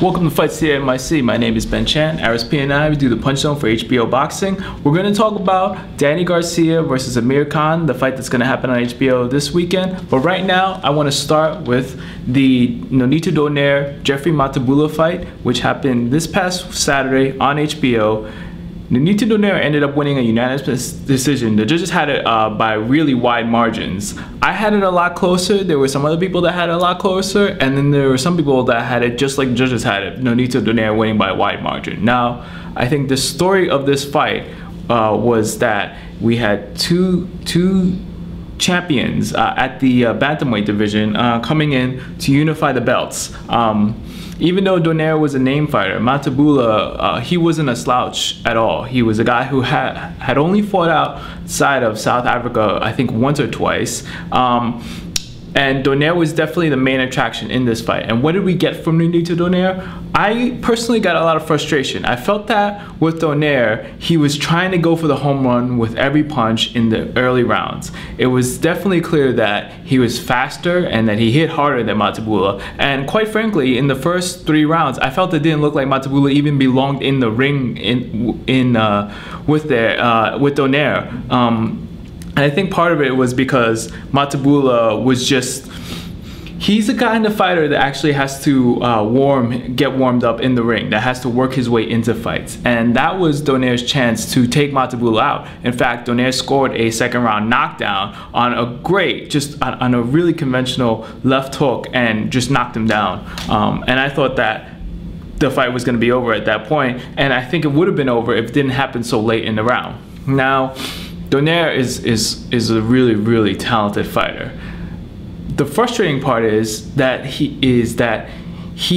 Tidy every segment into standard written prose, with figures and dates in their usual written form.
Welcome to FCNYC. My name is Ben Chan. RSP and I do the Punch Zone for HBO Boxing. We're going to talk about Danny Garcia versus Amir Khan, the fight that's going to happen on HBO this weekend. But right now, I want to start with the Donaire Jeffrey Mathebula fight, which happened this past Saturday on HBO. Donaire ended up winning a unanimous decision. The judges had it by really wide margins. I had it a lot closer. There were some other people that had it a lot closer, and then there were some people that had it just like the judges had it. Donaire winning by a wide margin. Now, I think the story of this fight was that we had two champions at the bantamweight division coming in to unify the belts. Even though Donaire was a name fighter, Mathebula, he wasn't a slouch at all. He was a guy who had only fought outside of South Africa, I think once or twice. And Donaire was definitely the main attraction in this fight. And what did we get from Donaire? I personally got a lot of frustration. I felt that with Donaire, he was trying to go for the home run with every punch in the early rounds. It was definitely clear that he was faster and that he hit harder than Mathebula. And quite frankly, in the first 3 rounds, I felt it didn't look like Mathebula even belonged in the ring with Donaire. And I think part of it was because Mathebula was just, he's the kind of fighter that actually has to get warmed up in the ring, that has to work his way into fights. And that was Donaire's chance to take Mathebula out. In fact, Donaire scored a second round knockdown on on a really conventional left hook and just knocked him down. And I thought that the fight was going to be over at that point, and I think it would have been over if it didn't happen so late in the round. Now, Donaire is a really, really talented fighter. The frustrating part is that he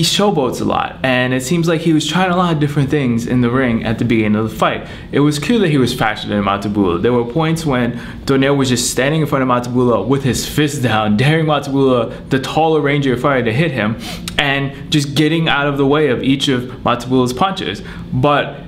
showboats a lot, and it seems like he was trying a lot of different things in the ring at the beginning of the fight. It was clear that he was faster than Mathebula. There were points when Donaire was just standing in front of Mathebula with his fist down, daring Mathebula, the taller, rangier fighter, to hit him, and just getting out of the way of each of Mathebula's punches. But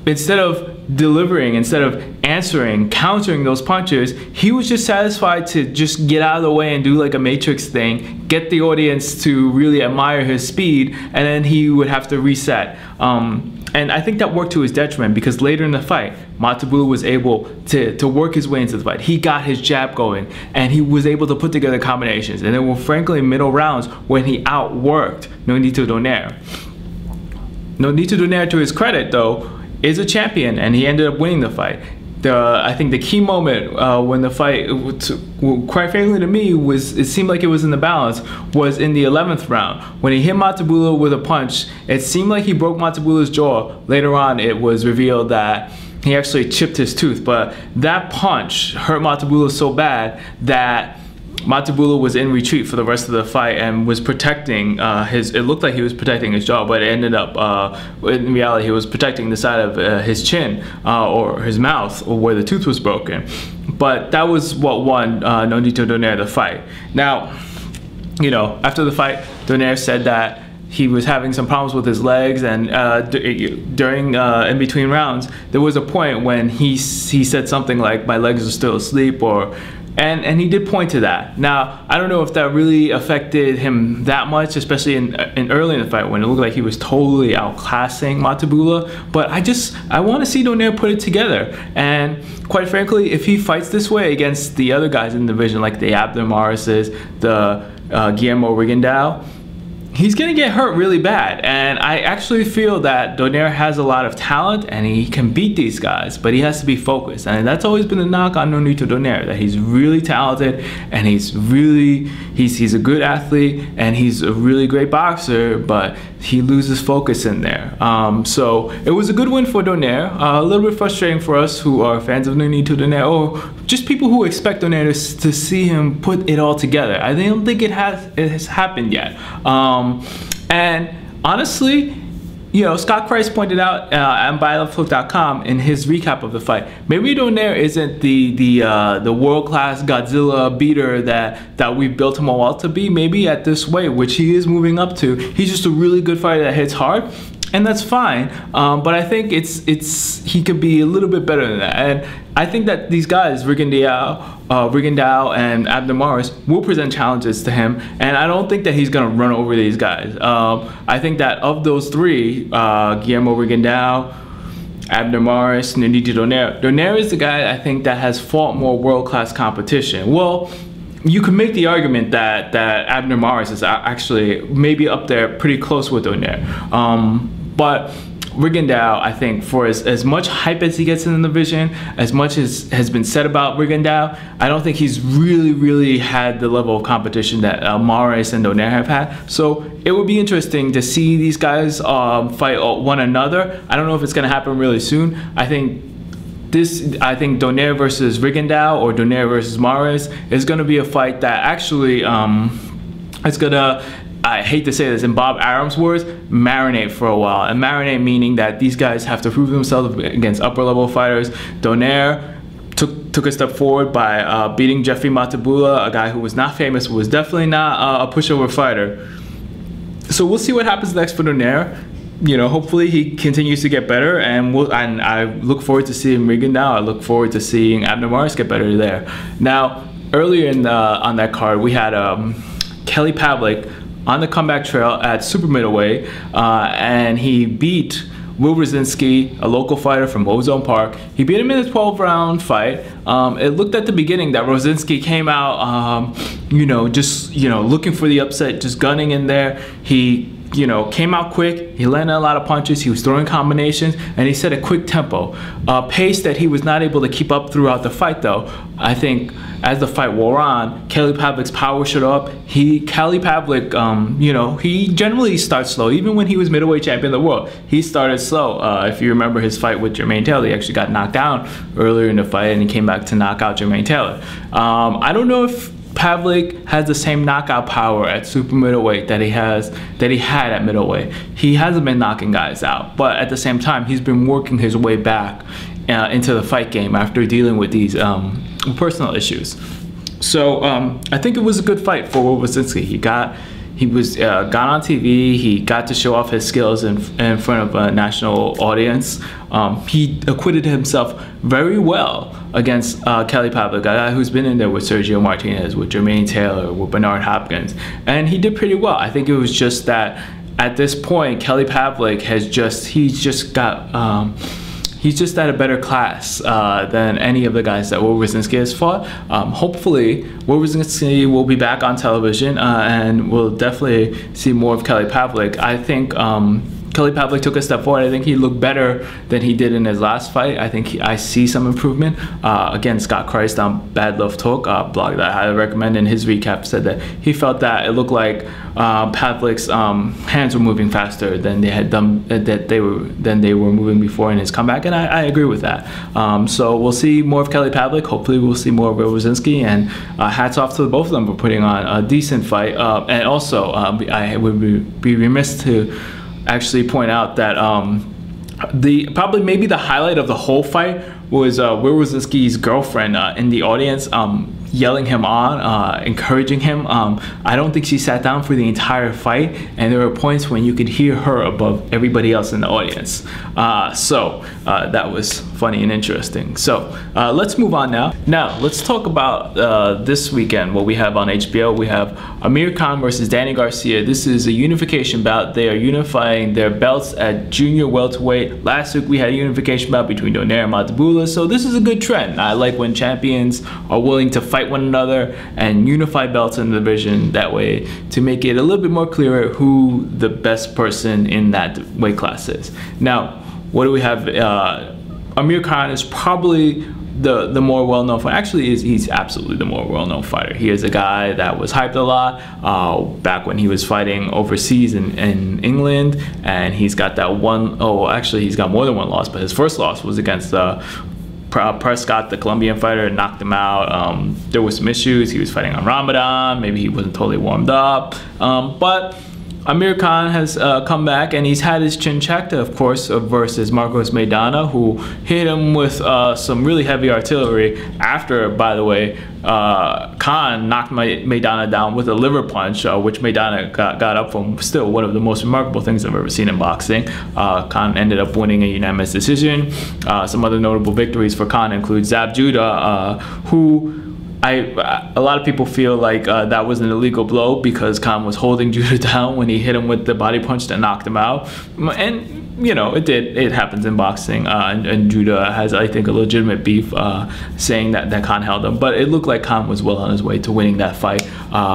instead of delivering, instead of answering, countering those punches, he was just satisfied to just get out of the way and do like a Matrix thing, get the audience to really admire his speed, and then he would have to reset. And I think that worked to his detriment, because later in the fight, Mathebula was able to work his way into the fight. He got his jab going, and he was able to put together combinations. And there were frankly middle rounds when he outworked Donaire. Donaire, to his credit though, is a champion, and he ended up winning the fight. I think the key moment when the fight, quite frankly to me, it seemed like it was in the balance, was in the 11th round. When he hit Mathebula with a punch, it seemed like he broke Mathebula's jaw. Later on, it was revealed that he actually chipped his tooth, but that punch hurt Mathebula so bad that Mathebula was in retreat for the rest of the fight and was protecting it looked like he was protecting his jaw, but it ended up, in reality, he was protecting the side of his chin or his mouth, or where the tooth was broken. But that was what won Donaire the fight. Now, after the fight, Donaire said that he was having some problems with his legs, and during in between rounds, there was a point when he said something like, "My legs are still asleep," and he did point to that. Now, I don't know if that really affected him that much, especially in early in the fight when it looked like he was totally outclassing Mathebula. But I want to see Donaire put it together. And quite frankly, if he fights this way against the other guys in the division, like the Abner Morrises, the Guillermo Rigondeaux, he's gonna get hurt really bad. And I actually feel that Donaire has a lot of talent and he can beat these guys, but he has to be focused. And that's always been the knock on Donaire, that he's really talented and he's a good athlete and he's a really great boxer, but he loses focus in there. So it was a good win for Donaire. A little bit frustrating for us who are fans of Donaire, or just people who expect Donaire to see him put it all together. I don't think it has happened yet. And honestly, Scott Price pointed out on BuyLoveHook.com in his recap of the fight, maybe Donaire isn't the world-class Godzilla beater that we've built him all out to be. Maybe at this weight, which he is moving up to, he's just a really good fighter that hits hard. and that's fine. But I think he could be a little bit better than that. And I think that these guys, Rigondeaux and Abner Mares, will present challenges to him, and I don't think that he's gonna run over these guys. I think that of those three, Guillermo Rigondeaux, Abner Mares, Nandito Donaire. Donaire is the guy I think that has fought more world-class competition. Well, you could make the argument that Abner Mares is actually maybe up there pretty close with Donaire. But Rigondeaux, I think, for as much hype as he gets in the division, as much as has been said about Rigondeaux, I don't think he's really had the level of competition that Mares and Donaire have had. So it would be interesting to see these guys fight one another. I don't know if it's going to happen really soon. I think Donaire versus Rigondeaux or Donaire versus Mares is going to be a fight that actually it's going to, I hate to say this, in Bob Arum's words, marinate for a while. And marinate meaning that these guys have to prove themselves against upper level fighters. Donaire took a step forward by beating Jeffrey Mathebula, a guy who was not famous, was definitely not a pushover fighter. So we'll see what happens next for Donaire. You know, hopefully he continues to get better, and I look forward to seeing Rigondeaux. I look forward to seeing Abner Mares get better there. Now, earlier on that card, we had Kelly Pavlik on the comeback trail at super middleweight, and he beat Will Rosinsky, a local fighter from Ozone Park. He beat him in a 12-round fight. It looked at the beginning that Rosinsky came out, just looking for the upset, just gunning in there. He came out quick, he landed a lot of punches, he was throwing combinations, and he set a quick tempo. Pace that he was not able to keep up throughout the fight though. I think as the fight wore on, Kelly Pavlik's power showed up. Kelly Pavlik, he generally starts slow. Even when he was middleweight champion of the world, he started slow. If you remember his fight with Jermaine Taylor, he actually got knocked down earlier in the fight, and he came back to knock out Jermaine Taylor. I don't know if Pavlik has the same knockout power at super middleweight that he had at middleweight. He hasn't been knocking guys out, but at the same time, he's been working his way back into the fight game after dealing with these personal issues. So I think it was a good fight for Will Rosinsky. He got on TV. He got to show off his skills in front of a national audience. He acquitted himself very well against Kelly Pavlik, a guy who's been in there with Sergio Martinez, with Jermaine Taylor, with Bernard Hopkins, and he did pretty well. I think it was just that at this point, Kelly Pavlik he's just at a better class than any of the guys that Will Rosinsky has fought. Hopefully, Will Rosinsky will be back on television, and we'll definitely see more of Kelly Pavlik. I think Kelly Pavlik took a step forward. I think he looked better than he did in his last fight. I think I see some improvement. Again, Scott Christ on Bad Love Talk blog that I highly recommend, in his recap said that he felt that it looked like Pavlik's hands were moving faster than they were moving before in his comeback, and I agree with that. So we'll see more of Kelly Pavlik. Hopefully we'll see more of Will Rosinsky, and hats off to both of them for putting on a decent fight. And also I would be remiss to actually point out that maybe the highlight of the whole fight was Will Rosinsky's girlfriend in the audience yelling him on, encouraging him. I don't think she sat down for the entire fight, and there were points when you could hear her above everybody else in the audience. So that was funny and interesting. So let's move on now. Now let's talk about this weekend. What we have on HBO, we have Amir Khan versus Danny Garcia. This is a unification bout. They are unifying their belts at junior welterweight. Last week we had a unification bout between Donaire and Mathebula, so this is a good trend. I like when champions are willing to fight one another and unify belts in the division, that way to make it a little bit more clear who the best person in that weight class is. Now, what do we have? Amir Khan is probably the more well-known fighter. Actually, he's absolutely the more well-known fighter. He is a guy that was hyped a lot back when he was fighting overseas in England, and he's got that one, actually he's got more than one loss, but his first loss was against Prescott, the Colombian fighter, knocked him out. There was some issues. He was fighting on Ramadan. Maybe he wasn't totally warmed up. But Amir Khan has come back, and he's had his chin checked, of course, versus Marcos Maidana, who hit him with some really heavy artillery after, by the way, Khan knocked Maidana down with a liver punch, which Maidana got up from. Still one of the most remarkable things I've ever seen in boxing. Khan ended up winning a unanimous decision. Some other notable victories for Khan include Zab Judah, who a lot of people feel like that was an illegal blow because Khan was holding Judah down when he hit him with the body punch that knocked him out. And you know, it happens in boxing, and Judah has, I think, a legitimate beef saying that Khan held him, but it looked like Khan was well on his way to winning that fight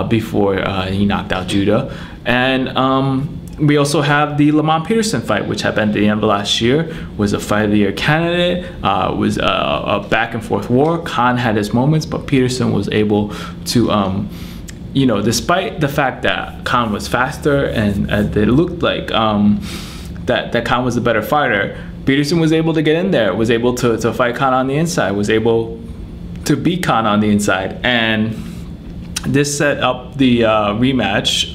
before he knocked out Judah. And we also have the Lamont Peterson fight, which happened at the end of last year. Was a fight of the year candidate. Was a back and forth war. Khan had his moments, but Peterson was able to, you know, despite the fact that Khan was faster and it looked like that Khan was a better fighter, Peterson was able to get in there, was able to fight Khan on the inside, was able to beat Khan on the inside, and this set up the rematch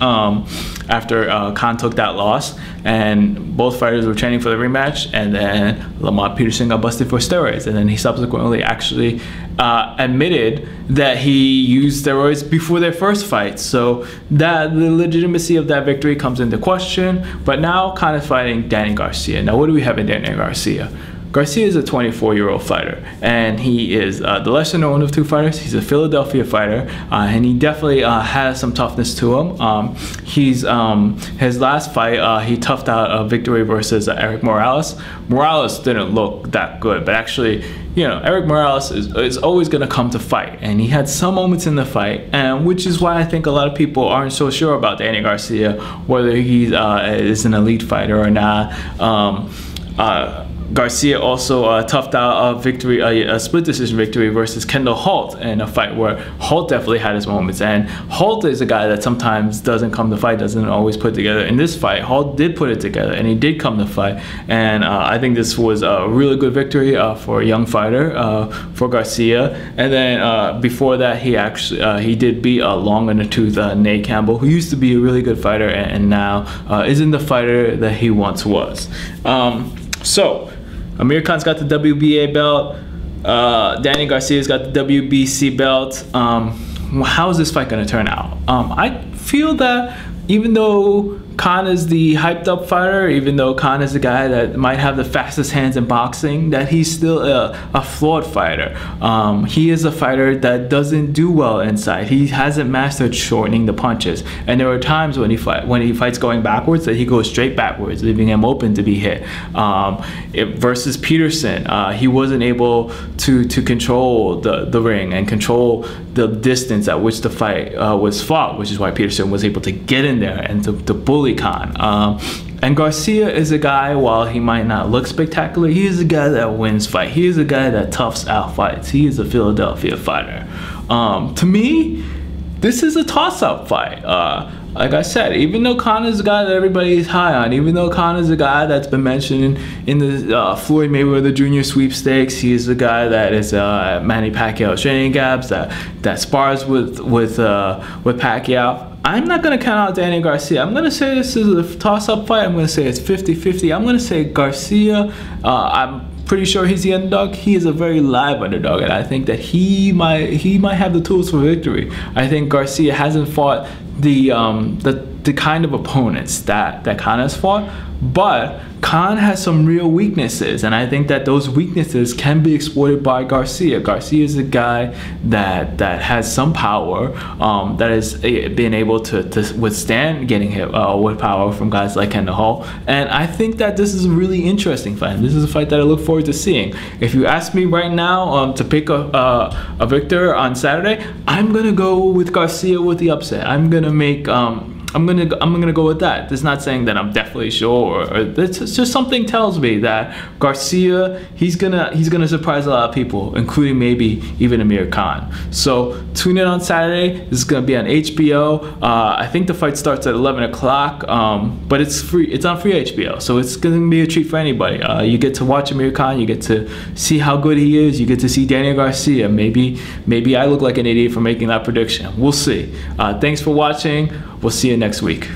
after Khan took that loss, and both fighters were training for the rematch, and then Lamont Peterson got busted for steroids, and then he subsequently actually admitted that he used steroids before their first fight. So that the legitimacy of that victory comes into question. But now Khan is fighting Danny Garcia. Now what do we have in Danny Garcia? Garcia is a 24-year-old fighter, and he is the lesser known of two fighters. He's a Philadelphia fighter, and he definitely has some toughness to him. His last fight, he toughed out a victory versus Eric Morales. Morales didn't look that good, but actually, you know, Eric Morales is always going to come to fight, and he had some moments in the fight, and which is why I think a lot of people aren't so sure about Danny Garcia, whether he is an elite fighter or not. Garcia also toughed out a victory, a split decision victory versus Kendall Holt in a fight where Holt definitely had his moments. And Holt is a guy that sometimes doesn't come to fight, doesn't always put together. In this fight, Holt did put it together, and he did come to fight. And I think this was a really good victory for a young fighter, for Garcia. And then before that, he actually he did beat a long in the tooth Nate Campbell, who used to be a really good fighter and now isn't the fighter that he once was. So Amir Khan's got the WBA belt. Danny Garcia's got the WBC belt. How is this fight going to turn out? I feel that even though Khan is the hyped up fighter, even though Khan is the guy that might have the fastest hands in boxing, that he's still a flawed fighter. He is a fighter that doesn't do well inside. He hasn't mastered shortening the punches, and there are times when he fights going backwards that he goes straight backwards, leaving him open to be hit. Versus Peterson, he wasn't able to control the ring and control the distance at which the fight was fought, which is why Peterson was able to get in there and to bully Khan. And Garcia is a guy, while he might not look spectacular, he is a guy that wins fight. He is a guy that toughs out fights. He is a Philadelphia fighter. To me, this is a toss-up fight. Like I said, even though Khan is a guy that everybody is high on, even though Khan is a guy that's been mentioned in the Floyd Mayweather Jr. sweepstakes, he is a guy that is Manny Pacquiao training gaps, that spars with Pacquiao. I'm not going to count out Danny Garcia. I'm going to say this is a toss-up fight. I'm going to say it's 50-50. I'm going to say Garcia. I'm pretty sure he's the underdog. He is a very live underdog, and I think that he might have the tools for victory. I think Garcia hasn't fought the kind of opponents that Khan has fought, but Khan has some real weaknesses, and I think that those weaknesses can be exploited by Garcia. Garcia is a guy that has some power, that has been able to withstand getting hit with power from guys like Kendall Holt, and I think that this is a really interesting fight. This is a fight that I look forward to seeing. If you ask me right now to pick a victor on Saturday, I'm gonna go with Garcia with the upset. I'm gonna make I'm gonna go with that. That's not saying that I'm definitely sure, or it's just something tells me that Garcia, he's gonna surprise a lot of people, including maybe even Amir Khan. So tune in on Saturday. This is gonna be on HBO. I think the fight starts at 11 o'clock, but it's free. It's on free HBO, so it's gonna be a treat for anybody. You get to watch Amir Khan. You get to see how good he is. You get to see Daniel Garcia. Maybe I look like an idiot for making that prediction. We'll see. Thanks for watching. We'll see you next week.